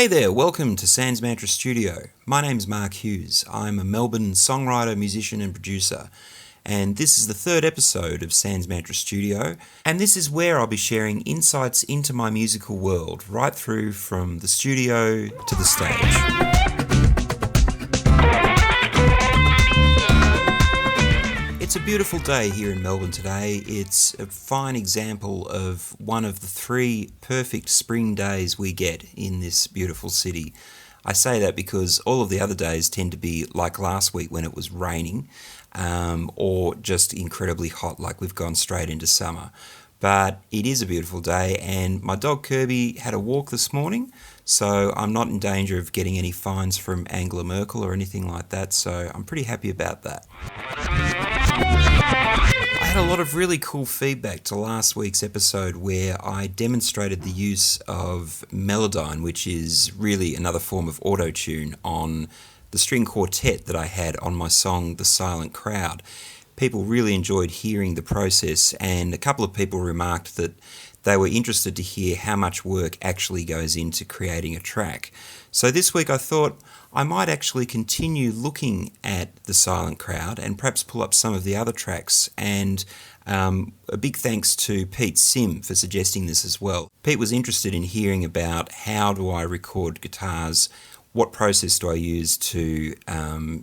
Hey there, welcome to Sanz Mantra Studio. My name's Mark Hughes. I'm a Melbourne songwriter, musician and producer. And this is the third episode of Sanz Mantra Studio. And this is where I'll be sharing insights into my musical world, right through from the studio to the stage. It's a beautiful day here in Melbourne today. It's a fine example of one of the three perfect spring days we get in this beautiful city. I say that because all of the other days tend to be like last week when it was raining, or just incredibly hot, like we've gone straight into summer. But it is a beautiful day, and my dog Kirby had a walk this morning, so I'm not in danger of getting any fines from Angela Merkel or anything like that, so I'm pretty happy about that. I had a lot of really cool feedback to last week's episode where I demonstrated the use of Melodyne, which is really another form of auto-tune, on the string quartet that I had on my song The Silent Crowd. People really enjoyed hearing the process, and a couple of people remarked that they were interested to hear how much work actually goes into creating a track. So this week I thought I might actually continue looking at The Silent Crowd and perhaps pull up some of the other tracks, and a big thanks to Pete Sim for suggesting this as well. Pete was interested in hearing about how do I record guitars, what process do I use to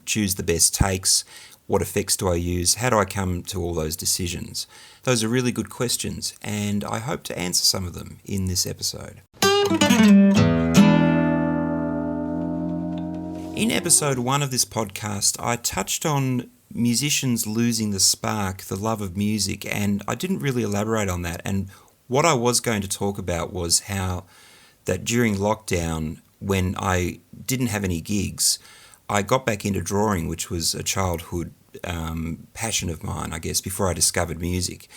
choose the best takes, what effects do I use, how do I come to all those decisions. Those are really good questions, and I hope to answer some of them in this episode. In episode 1 of this podcast, I touched on musicians losing the spark, the love of music, and I didn't really elaborate on that. And what I was going to talk about was how that during lockdown, when I didn't have any gigs, I got back into drawing, which was a childhood passion of mine, I guess, before I discovered music.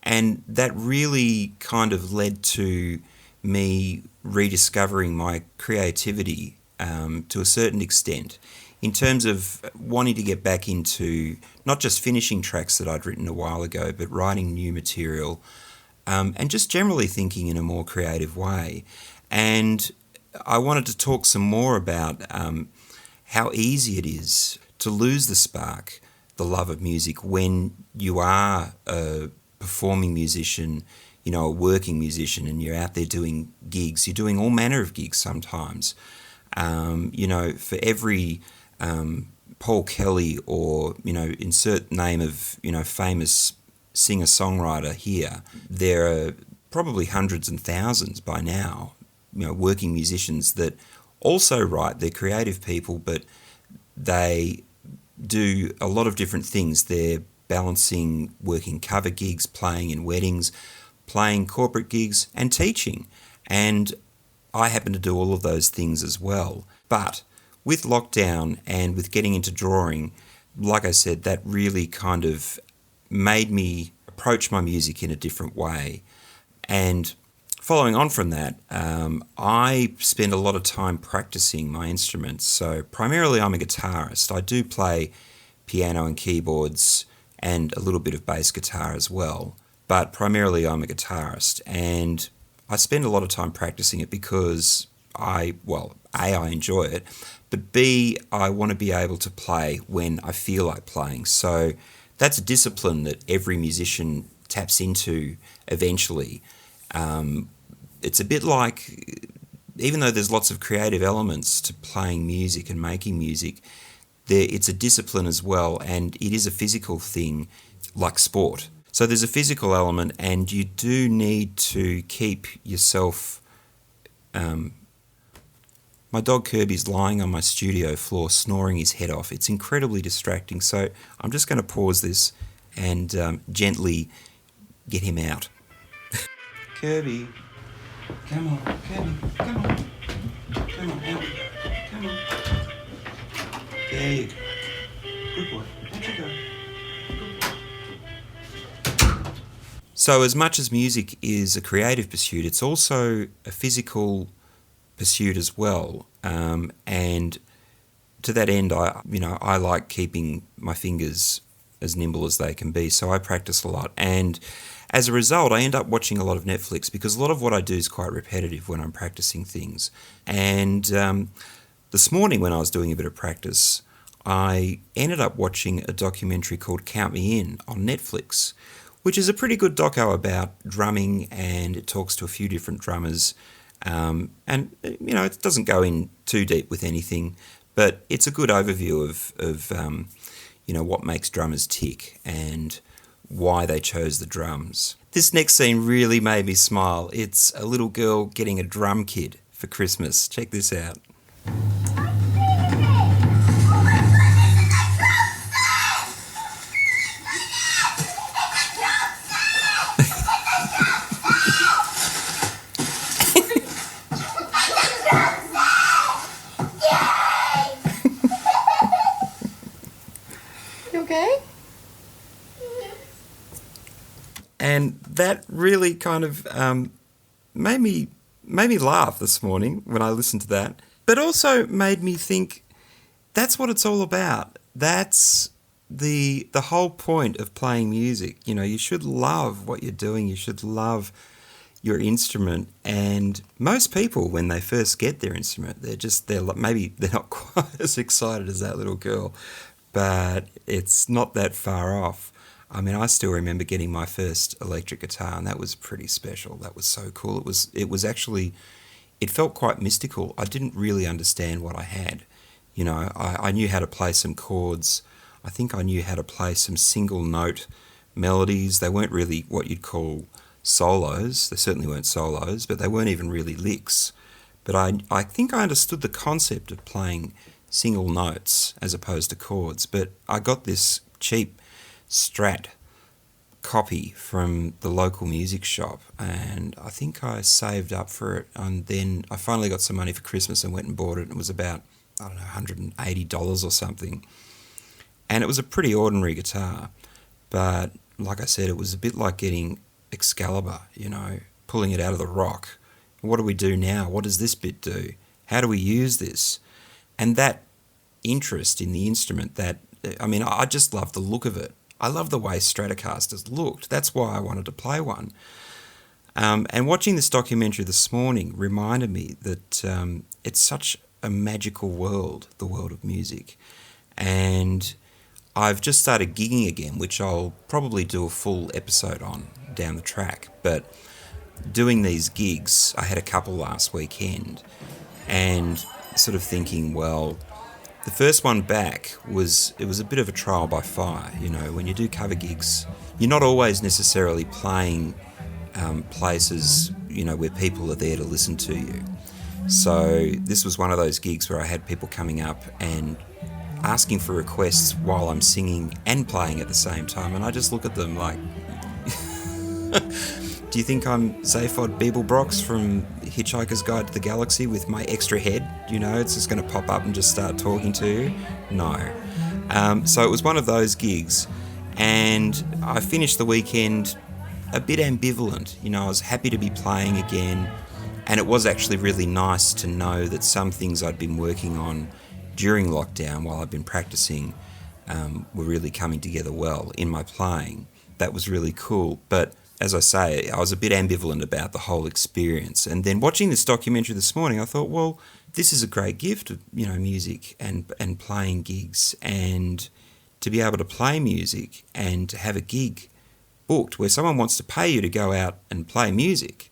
And that really kind of led to me rediscovering my creativity to a certain extent, in terms of wanting to get back into not just finishing tracks that I'd written a while ago, but writing new material, and just generally thinking in a more creative way. And I wanted to talk some more about how easy it is to lose the spark, the love of music, when you are a performing musician, a working musician, and you're out there doing gigs. You're doing all manner of gigs sometimes. For every Paul Kelly or, insert name of, famous singer-songwriter here, there are probably hundreds and thousands by now, working musicians that also write. They're creative people, but they do a lot of different things. They're balancing working cover gigs, playing in weddings, playing corporate gigs, and teaching. And I happen to do all of those things as well. But with lockdown and with getting into drawing, like I said, that really kind of made me approach my music in a different way. And following on from that, I spend a lot of time practicing my instruments. So primarily I'm a guitarist. I do play piano and keyboards and a little bit of bass guitar as well. But primarily I'm a guitarist, and I spend a lot of time practicing it because A, I enjoy it, but B, I want to be able to play when I feel like playing. So that's a discipline that every musician taps into eventually. It's a bit like, even though there's lots of creative elements to playing music and making music, it's a discipline as well, and it is a physical thing like sport. So there's a physical element, and you do need to keep yourself... My dog Kirby's lying on my studio floor snoring his head off. It's incredibly distracting, so I'm just going to pause this and gently get him out. Kirby, come on, Kirby, come on. Come on, out. Come on. There you go. Good boy. Out you go. So as much as music is a creative pursuit, it's also a physical pursuit as well. And to that end, I like keeping my fingers as nimble as they can be. So I practice a lot. And as a result, I end up watching a lot of Netflix because a lot of what I do is quite repetitive when I'm practicing things. And this morning when I was doing a bit of practice, I ended up watching a documentary called Count Me In on Netflix, which is a pretty good doco about drumming, and it talks to a few different drummers. And, it doesn't go in too deep with anything, but it's a good overview of what makes drummers tick and why they chose the drums. This next scene really made me smile. It's a little girl getting a drum kit for Christmas. Check this out. And that really kind of made me laugh this morning when I listened to that, but also made me think that's what it's all about. That's the whole point of playing music. You should love what you're doing. You should love your instrument. And most people, when they first get their instrument, maybe they're not quite as excited as that little girl, but it's not that far off. I mean, I still remember getting my first electric guitar, and that was pretty special. That was so cool. It felt quite mystical. I didn't really understand what I had. I knew how to play some chords. I think I knew how to play some single note melodies. They weren't really what you'd call solos. They certainly weren't solos, but they weren't even really licks. But I think I understood the concept of playing single notes as opposed to chords. But I got this cheap Strat copy from the local music shop, and I think I saved up for it, and then I finally got some money for Christmas and went and bought it. It was about, $180 or something, and it was a pretty ordinary guitar, but like I said, it was a bit like getting Excalibur, pulling it out of the rock. What do we do now? What does this bit do? How do we use this? And that interest in the instrument, I just love the look of it. I love the way Stratocasters looked. That's why I wanted to play one. And watching this documentary this morning reminded me that it's such a magical world, the world of music. And I've just started gigging again, which I'll probably do a full episode on down the track. But doing these gigs, I had a couple last weekend, and sort of thinking, well, the first one back was a bit of a trial by fire. When you do cover gigs, you're not always necessarily playing places, where people are there to listen to you. So this was one of those gigs where I had people coming up and asking for requests while I'm singing and playing at the same time, and I just look at them like, do you think I'm Zaphod Beeblebrox from Hitchhiker's Guide to the Galaxy with my extra head? It's just going to pop up and just start talking to you? No. So it was one of those gigs, and I finished the weekend a bit ambivalent. I was happy to be playing again, and it was actually really nice to know that some things I'd been working on during lockdown while I'd been practicing were really coming together well in my playing. That was really cool. But as I say, I was a bit ambivalent about the whole experience. And then watching this documentary this morning, I thought, well, this is a great gift of, music and playing gigs. And to be able to play music and to have a gig booked where someone wants to pay you to go out and play music.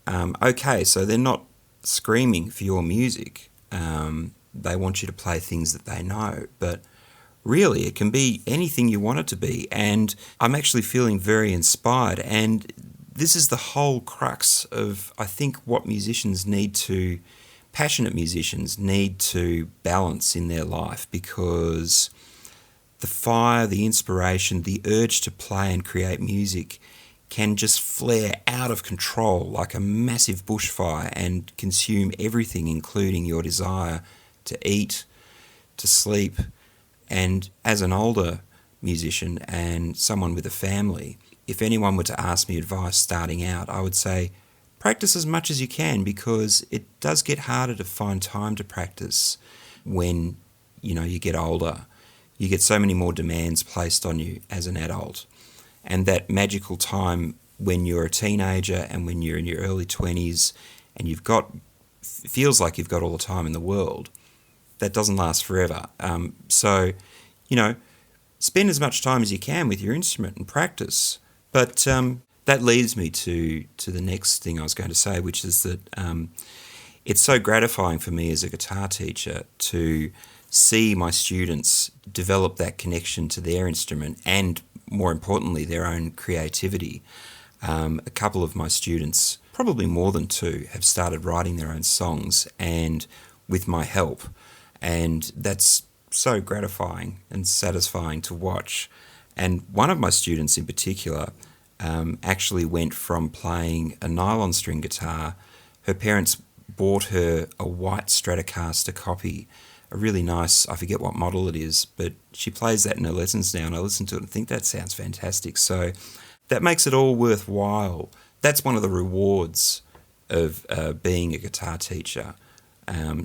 Okay, so they're not screaming for your music. They want you to play things that they know. But really, it can be anything you want it to be, and I'm actually feeling very inspired. And this is the whole crux of, I think, what passionate musicians need to balance in their life, because the fire, the inspiration, the urge to play and create music can just flare out of control like a massive bushfire and consume everything, including your desire to eat, to sleep. And as an older musician and someone with a family, if anyone were to ask me advice starting out, I would say practice as much as you can, because it does get harder to find time to practice when, you get older. you get so many more demands placed on you as an adult. And that magical time when you're a teenager and when you're in your early 20s and feels like you've got all the time in the world, that doesn't last forever. So, spend as much time as you can with your instrument and practice. But that leads me to the next thing I was going to say, which is that it's so gratifying for me as a guitar teacher to see my students develop that connection to their instrument and, more importantly, their own creativity. A couple of my students, probably more than two, have started writing their own songs and with my help. And that's so gratifying and satisfying to watch. And one of my students in particular actually went from playing a nylon string guitar. Her parents bought her a white Stratocaster copy, a really nice, I forget what model it is, but she plays that in her lessons now, and I listen to it and think that sounds fantastic. So that makes it all worthwhile. That's one of the rewards of being a guitar teacher,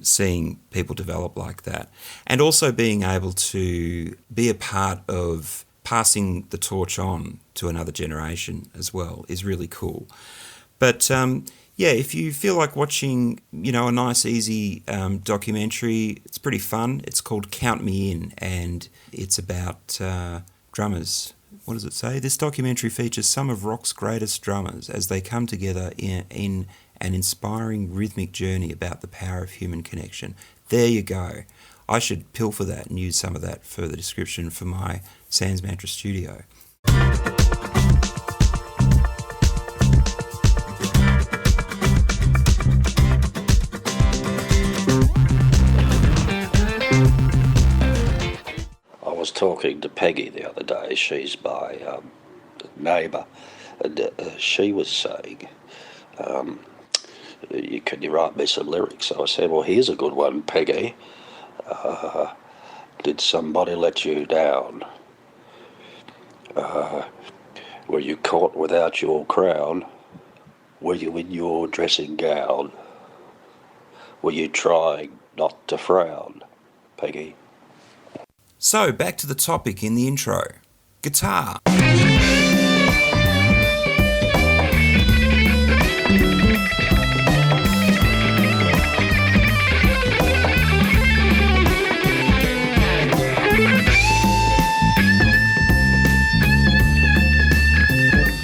seeing people develop like that. And also being able to be a part of passing the torch on to another generation as well is really cool. But if you feel like watching, a nice, easy documentary, it's pretty fun. It's called Count Me In, and it's about drummers. What does it say? This documentary features some of rock's greatest drummers as they come together in an inspiring rhythmic journey about the power of human connection. There you go. I should pilfer that and use some of that for the description for my Sanz Mantra Studio. I was talking to Peggy the other day. She's my neighbour, and she was saying, can you write me some lyrics? So I said, well, here's a good one, Peggy. Did somebody let you down? Were you caught without your crown? Were you in your dressing gown? Were you trying not to frown, Peggy? So, back to the topic in the intro. Guitar.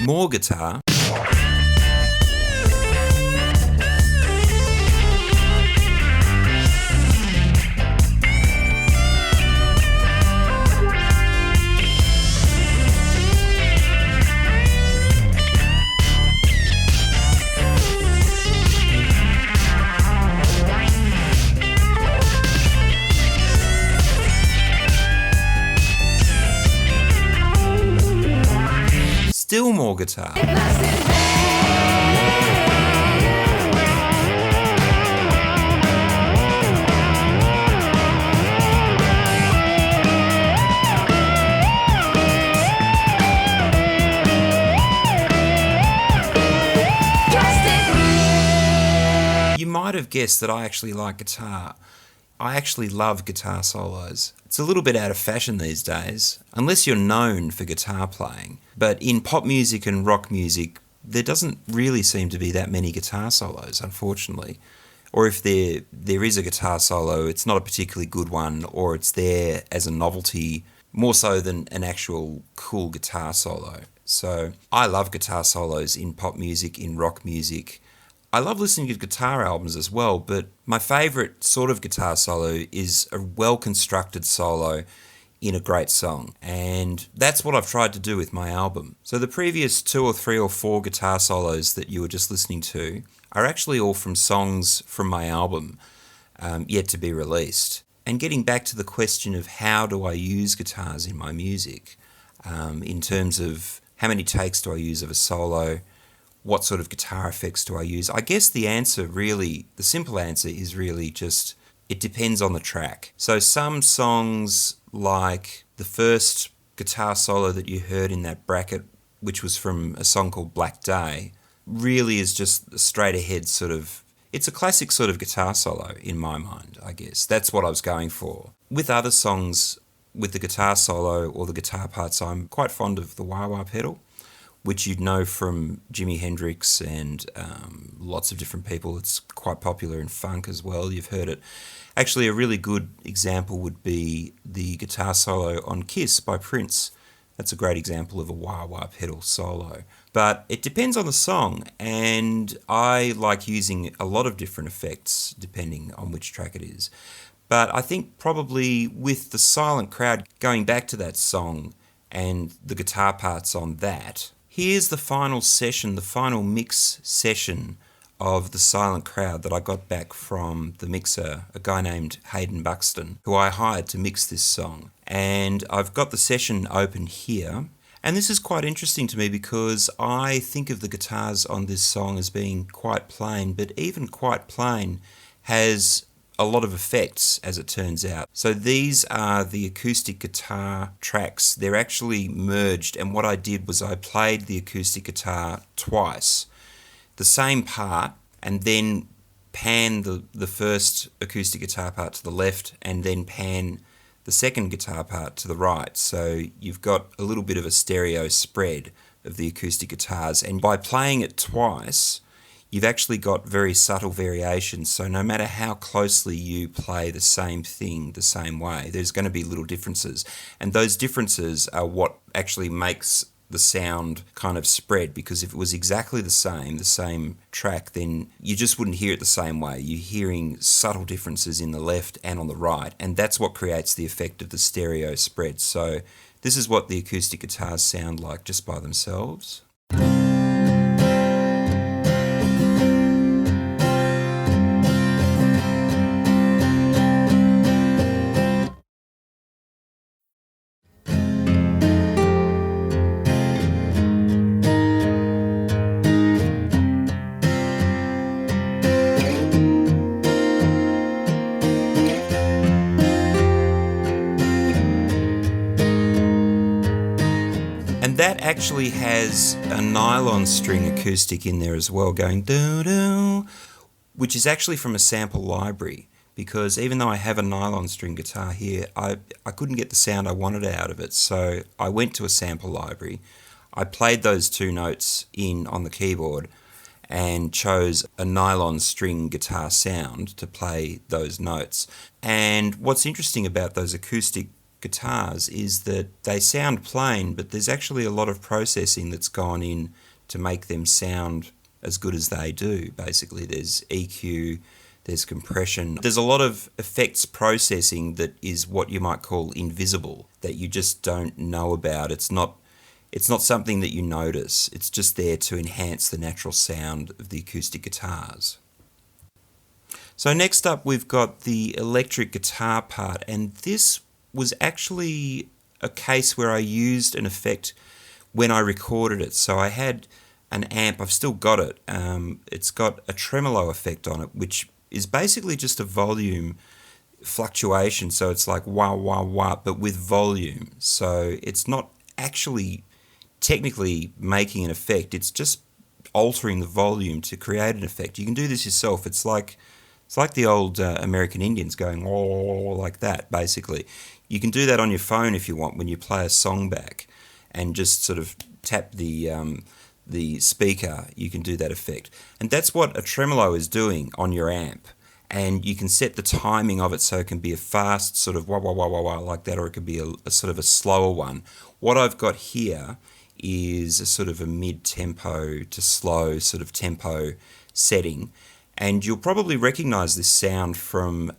More guitar. Still more guitar. You might have guessed that I actually like guitar. I actually love guitar solos. It's a little bit out of fashion these days, unless you're known for guitar playing. But in pop music and rock music, there doesn't really seem to be that many guitar solos, unfortunately. Or if there is a guitar solo, it's not a particularly good one, or it's there as a novelty, more so than an actual cool guitar solo. So I love guitar solos in pop music, in rock music. I love listening to guitar albums as well, but my favourite sort of guitar solo is a well-constructed solo in a great song. And that's what I've tried to do with my album. So the previous 2 or 3 or 4 guitar solos that you were just listening to are actually all from songs from my album, yet to be released. And getting back to the question of how do I use guitars in my music, in terms of how many takes do I use of a solo, what sort of guitar effects do I use? I guess the simple answer is really just, it depends on the track. So some songs, like the first guitar solo that you heard in that bracket, which was from a song called Black Day, really is just a straight ahead sort of, it's a classic sort of guitar solo in my mind, I guess. That's what I was going for. With other songs, with the guitar solo or the guitar parts, I'm quite fond of the wah-wah pedal, which you'd know from Jimi Hendrix and lots of different people. It's quite popular in funk as well. You've heard it. Actually, a really good example would be the guitar solo on Kiss by Prince. That's a great example of a wah-wah pedal solo. But it depends on the song, and I like using a lot of different effects depending on which track it is. But I think probably with the silent crowd, going back to that song and the guitar parts on that, here's the final session, the final mix session of the silent crowd that I got back from the mixer, a guy named Hayden Buxton, who I hired to mix this song. And I've got the session open here. And this is quite interesting to me because I think of the guitars on this song as being quite plain, but even quite plain has a lot of effects, as it turns out. So these are the acoustic guitar tracks. They're actually merged, and what I did was I played the acoustic guitar twice, the same part, and then pan the first acoustic guitar part to the left, and then pan the second guitar part to the right. So you've got a little bit of a stereo spread of the acoustic guitars, and by playing it twice, you've actually got very subtle variations. So no matter how closely you play the same thing the same way, there's going to be little differences. And those differences are what actually makes the sound kind of spread, because if it was exactly the same track, then you just wouldn't hear it the same way. You're hearing subtle differences in the left and on the right, and that's what creates the effect of the stereo spread. So this is what the acoustic guitars sound like just by themselves. And that actually has a nylon string acoustic in there as well, going doo-doo, which is actually from a sample library, because even though I have a nylon string guitar here, I couldn't get the sound I wanted out of it. So I went to a sample library, I played those two notes in on the keyboard and chose a nylon string guitar sound to play those notes. And what's interesting about those acoustic guitars is that they sound plain, but there's actually a lot of processing that's gone in to make them sound as good as they do. Basically, there's EQ, there's compression, there's a lot of effects processing that is what you might call invisible, that you just don't know about. It's not something that you notice. It's just there to enhance the natural sound of the acoustic guitars. So next up we've got the electric guitar part, and this was actually a case where I used an effect when I recorded it. So I had an amp, I've still got it, it's got a tremolo effect on it, which is basically just a volume fluctuation. So it's like wah, wah, wah, but with volume. So it's not actually technically making an effect, it's just altering the volume to create an effect. You can do this yourself. It's like the old American Indians going oh, like that, basically. You can do that on your phone if you want when you play a song back, and just sort of tap the speaker. You can do that effect, and that's what a tremolo is doing on your amp. And you can set the timing of it so it can be a fast sort of wah wah wah wah wah like that, or it could be a sort of a slower one. What I've got here is a sort of a mid-tempo to slow sort of tempo setting. And you'll probably recognise this sound from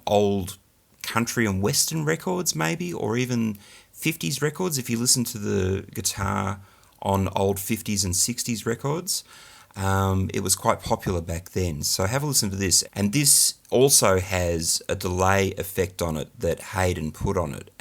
old country and western records maybe, or even 50s records if you listen to the guitar on old 50s and 60s records. It was quite popular back then. So have a listen to this. And this also has a delay effect on it that Hayden put on it.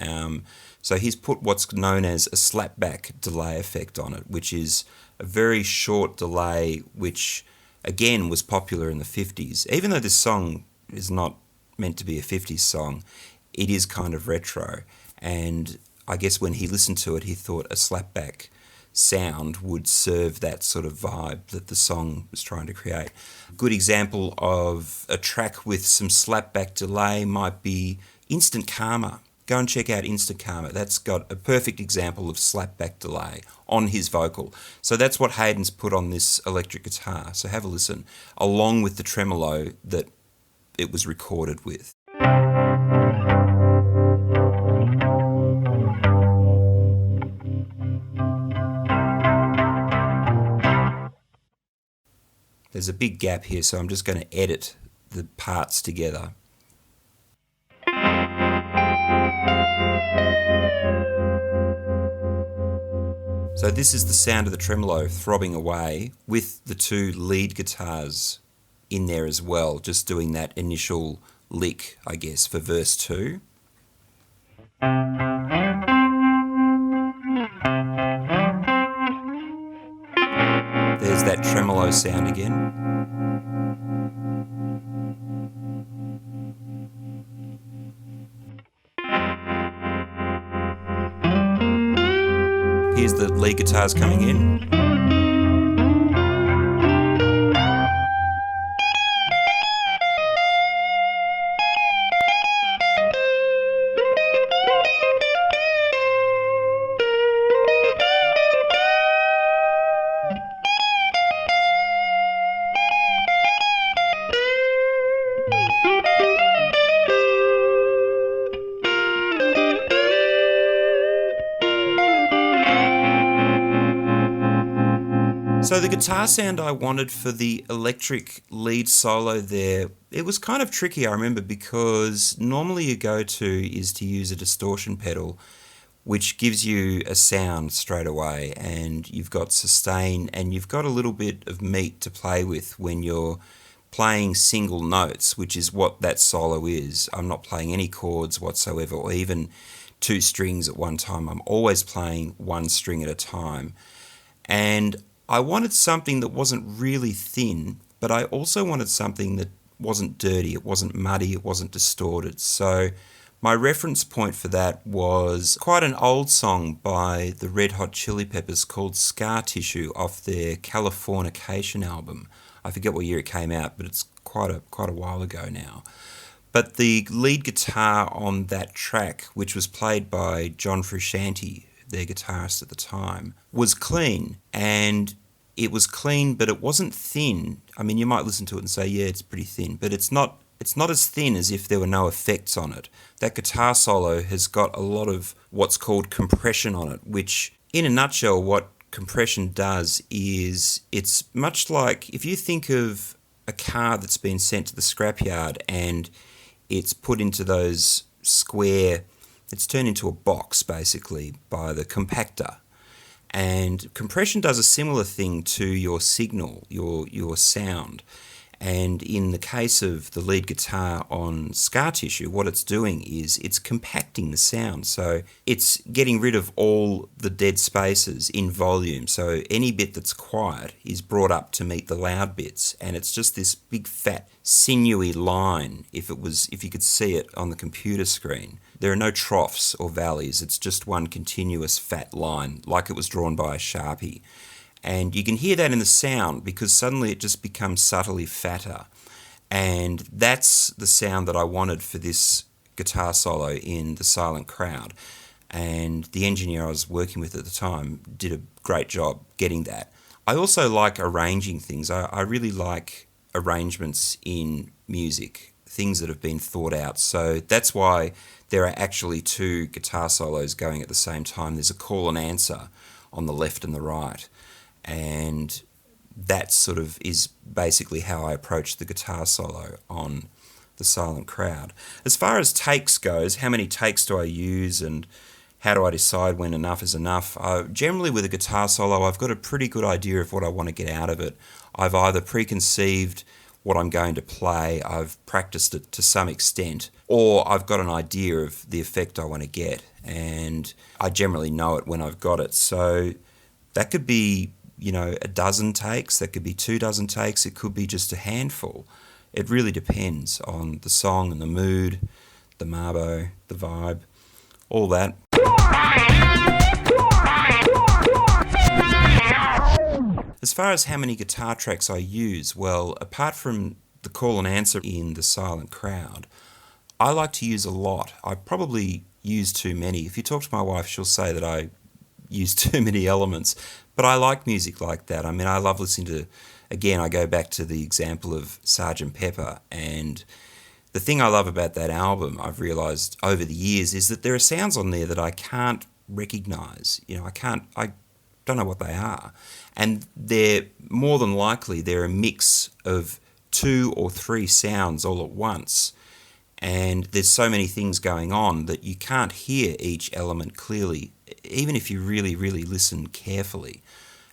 So he's put what's known as a slapback delay effect on it, which is a very short delay, which again was popular in the 50s. Even though this song is not meant to be a 50s song, it is kind of retro. And I guess when he listened to it, he thought a slapback sound would serve that sort of vibe that the song was trying to create. A good example of a track with some slapback delay might be Instant Karma. go and check out Instant Karma. That's got a perfect example of slapback delay on his vocal. So that's what Hayden's put on this electric guitar. So have a listen, along with the tremolo that it was recorded with. There's a big gap here, so I'm just going to edit the parts together. So this is the sound of the tremolo throbbing away with the two lead guitars in there as well, just doing that initial lick, I guess, for verse 2. There's that tremolo sound again. Here's the lead guitars coming in. So the guitar sound I wanted for the electric lead solo there, it was kind of tricky, I remember, because normally your go-to is to use a distortion pedal, which gives you a sound straight away, and you've got sustain, and you've got a little bit of meat to play with when you're playing single notes, which is what that solo is. I'm not playing any chords whatsoever, or even two strings at one time. I'm always playing one string at a time. And I wanted something that wasn't really thin, but I also wanted something that wasn't dirty, it wasn't muddy, it wasn't distorted. So my reference point for that was quite an old song by the Red Hot Chili Peppers called Scar Tissue off their Californication album. I forget what year it came out, but it's quite a while ago now. But the lead guitar on that track, which was played by John Frusciante, their guitarist at the time, was clean, and it was clean, but it wasn't thin. I mean, you might listen to it and say, yeah, it's pretty thin, but it's not as thin as if there were no effects on it. That guitar solo has got a lot of what's called compression on it, which, in a nutshell, what compression does is it's much like if you think of a car that's been sent to the scrapyard and it's put into those square, it's turned into a box basically by the compactor. And compression does a similar thing to your signal, your sound. And in the case of the lead guitar on Scar Tissue, what it's doing is it's compacting the sound. So it's getting rid of all the dead spaces in volume. So any bit that's quiet is brought up to meet the loud bits. And it's just this big fat sinewy line, if you could see it on the computer screen. There are no troughs or valleys. It's just one continuous fat line, like it was drawn by a Sharpie. And you can hear that in the sound because suddenly it just becomes subtly fatter. And that's the sound that I wanted for this guitar solo in The Silent Crowd. And the engineer I was working with at the time did a great job getting that. I also like arranging things. I really like arrangements in music, things that have been thought out. So that's why there are actually two guitar solos going at the same time. There's a call and answer on the left and the right. And that sort of is basically how I approach the guitar solo on The Silent Crowd. As far as takes goes, how many takes do I use and how do I decide when enough is enough? Generally with a guitar solo, I've got a pretty good idea of what I want to get out of it. I've either preconceived what I'm going to play, I've practiced it to some extent, or I've got an idea of the effect I want to get, and I generally know it when I've got it. So that could be, a dozen takes, that could be 24 takes, it could be just a handful. It really depends on the song and the mood, the marbo, the vibe, all that. As far as how many guitar tracks I use, well, apart from the call and answer in The Silent Crowd, I like to use a lot. I probably use too many. If you talk to my wife, she'll say that I use too many elements. But I like music like that. I mean, I love listening to, again, I go back to the example of Sgt. Pepper, and the thing I love about that album, I've realised over the years, is that there are sounds on there that I can't recognise. I don't know what they are. And they're more than likely, they're a mix of 2 or 3 sounds all at once. And there's so many things going on that you can't hear each element clearly, even if you really, really listen carefully.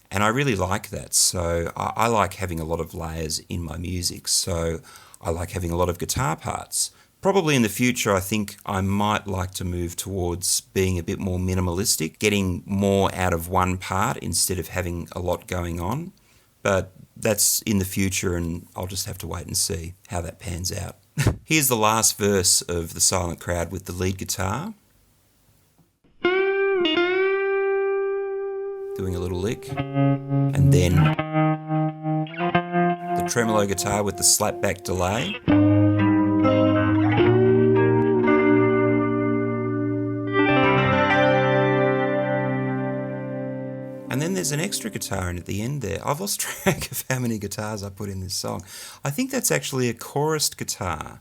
And I really like that. So I like having a lot of layers in my music. So I like having a lot of guitar parts. Probably in the future, I think I might like to move towards being a bit more minimalistic, getting more out of one part instead of having a lot going on. But that's in the future, and I'll just have to wait and see how that pans out. Here's the last verse of The Silent Crowd with the lead guitar. Doing a little lick. And then the tremolo guitar with the slapback delay. And then there's an extra guitar in at the end there. I've lost track of how many guitars I put in this song. I think that's actually a chorused guitar.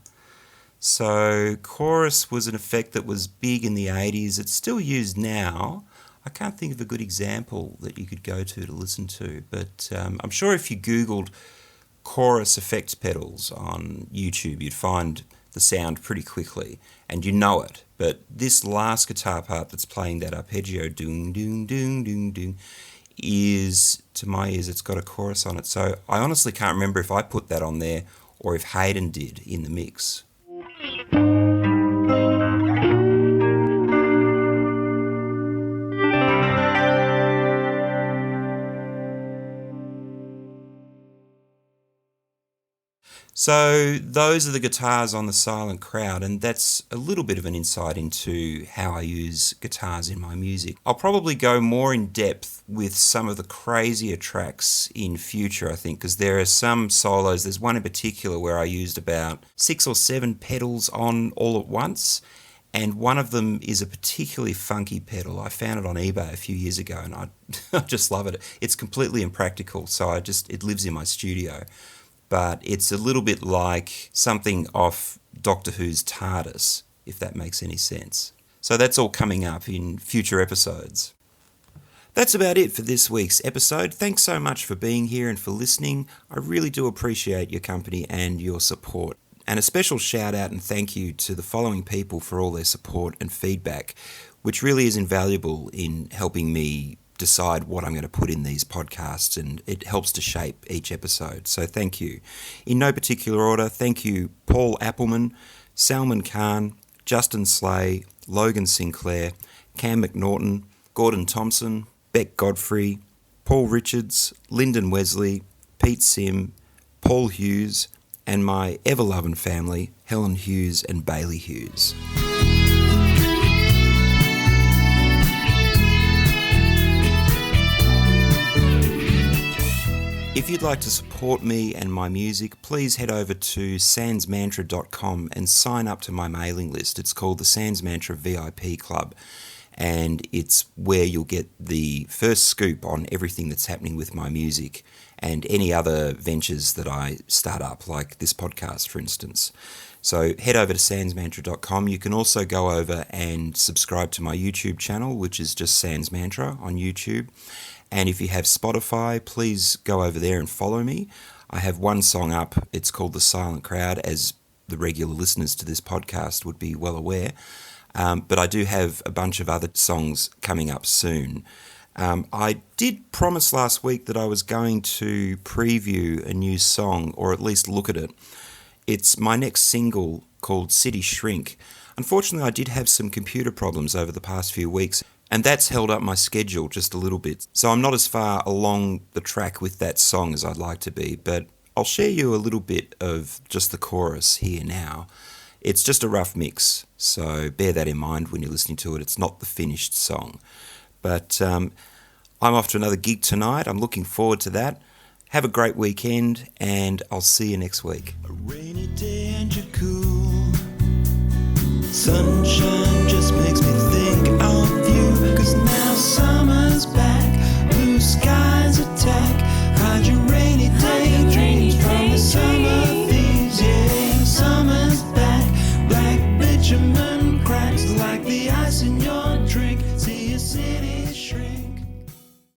So chorus was an effect that was big in the 80s. It's still used now. I can't think of a good example that you could go to listen to, but I'm sure if you Googled chorus effects pedals on YouTube, you'd find the sound pretty quickly, and you know it. But this last guitar part that's playing that arpeggio, doong, doong, doong, doong, doong, is, to my ears, it's got a chorus on it. So I honestly can't remember if I put that on there or if Hayden did in the mix. So those are the guitars on The Silent Crowd, and that's a little bit of an insight into how I use guitars in my music. I'll probably go more in depth with some of the crazier tracks in future, I think, because there are some solos. There's one in particular where I used about 6 or 7 pedals on all at once, and one of them is a particularly funky pedal. I found it on eBay a few years ago, and I just love it. It's completely impractical, so it lives in my studio. But it's a little bit like something off Doctor Who's TARDIS, if that makes any sense. So that's all coming up in future episodes. That's about it for this week's episode. Thanks so much for being here and for listening. I really do appreciate your company and your support. And a special shout out and thank you to the following people for all their support and feedback, which really is invaluable in helping me decide what I'm going to put in these podcasts, and it helps to shape each episode. So thank you. In no particular order, thank you Paul Appleman, Salman Khan, Justin Slay, Logan Sinclair, Cam McNaughton, Gordon Thompson, Beck Godfrey, Paul Richards, Lyndon Wesley, Pete Sim, Paul Hughes, and my ever-loving family, Helen Hughes and Bailey Hughes. If you'd like to support me and my music, please head over to sanzmantra.com and sign up to my mailing list. It's called the Sanz Mantra VIP Club, and it's where you'll get the first scoop on everything that's happening with my music and any other ventures that I start up, like this podcast, for instance. So head over to sanzmantra.com. You can also go over and subscribe to my YouTube channel, which is just Sanz Mantra on YouTube. And if you have Spotify, please go over there and follow me. I have one song up. It's called The Silent Crowd, as the regular listeners to this podcast would be well aware. But I do have a bunch of other songs coming up soon. I did promise last week that I was going to preview a new song, or at least look at it. It's my next single called City Shrink. Unfortunately, I did have some computer problems over the past few weeks, and that's held up my schedule just a little bit. So I'm not as far along the track with that song as I'd like to be, but I'll share you a little bit of just the chorus here now. It's just a rough mix, so bear that in mind when you're listening to it. It's not the finished song. But I'm off to another gig tonight. I'm looking forward to that. Have a great weekend, and I'll see you next week. A rainy day and you're cool. Sunshine just makes me bitumen cracks like the ice in your